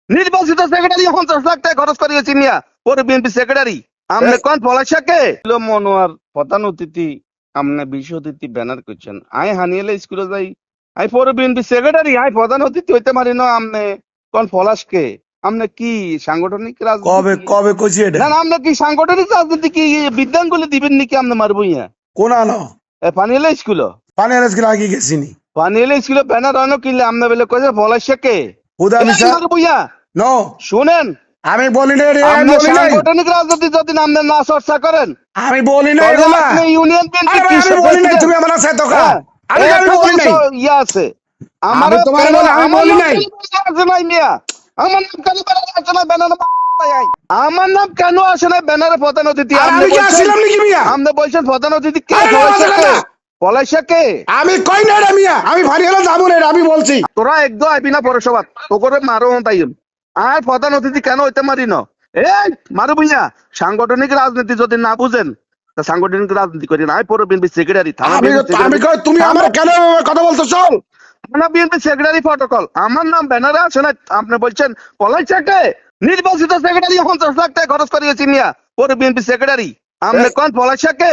নির্বাচিত সেক্রেটারি 50 লাখ টাকা খরচ করিয়েছি মিয়া, পরে বিএনপি সেক্রেটারি আমনে কোন পলাশাকে মনোয়ার প্রধান অতিথি, আমনে বিশেষ অতিথি ব্যানার করছেন। আই হানিয়েলে স্কুলে যাই, আই পরে বিএনপি সেক্রেটারি, আই প্রধান অতিথি হইতে পারি না। আমনে কোন পলাশকে, আমনে কি সাংগঠনিক কবে রাজনীতি? কবে কইছি এটা? না না, আমনে কি সাংগঠনিক রাজনীতি কি বিদ্যাঙ্গুলি দিবেন নাকি? আমনে মারবো ইয়া কোন আনো পানিয়েলে স্কুল, পানির আজকে আগে গেছিনি পানিয়েলে স্কুলে ব্যানার আনো কিনলে আমনে বলে কয়েছে পলাশাকে হুদা মিশা মারবো ইয়া। নো শুনেন, আমি বলি নাই রে, আমি আপনি বলি নাই, সাংগঠনিক রাজনীতি যদি আপনি না চর্চা করেন আমি বলি নাই তাহলে এগুলা। আপনি ইউনিয়ন আরে ভাই, আমি বলি নাই, তুমি আমার সাথে ধোকা। আমি বলি নাই, ইয়া আছে আমার আমি তোমার বলি, আমি বলি নাই। নাই মিয়া, আমার নাম কেন ব্যানারে আছে না? ব্যানারে আমার নাম কেন আসে না ব্যানারে? প্রধান অতিথি আর আমি কি আসিলাম নাকি মিয়া? আপনি বলছেন প্রধান অতিথি কে? আরে না, বাজে কথা। পলাশাকে আমি কই নাই রে মিয়া, আমি ফারিয়ালা যাবো না রে, আমি বলছি। তোরা একদম আইবি না পৌরসভা, তোকে মারো তাই। আর প্রধান অতিথি কেন হইতে মারি না? এই মারু ভুইয়া, সাংগঠনিক রাজনীতি যদি না বুঝেন তা সাংগঠনিক রাজনীতি করি না। আমি পরে বিএনপি সেক্রেটারি, আমি কই, তুমি আমার কেন কথা বলতেছো? থানা বিএনপি সেক্রেটারি প্রটোকল, আমার নাম ব্যানারে আছে না? আপনি বলছেন পলাশাকে নির্বাচিত সেক্রেটারি 50 লাখ টাকা খরচ করিয়েছি মিয়া, পরে বিএনপি সেক্রেটারি আমনে কোন পলাশাকে?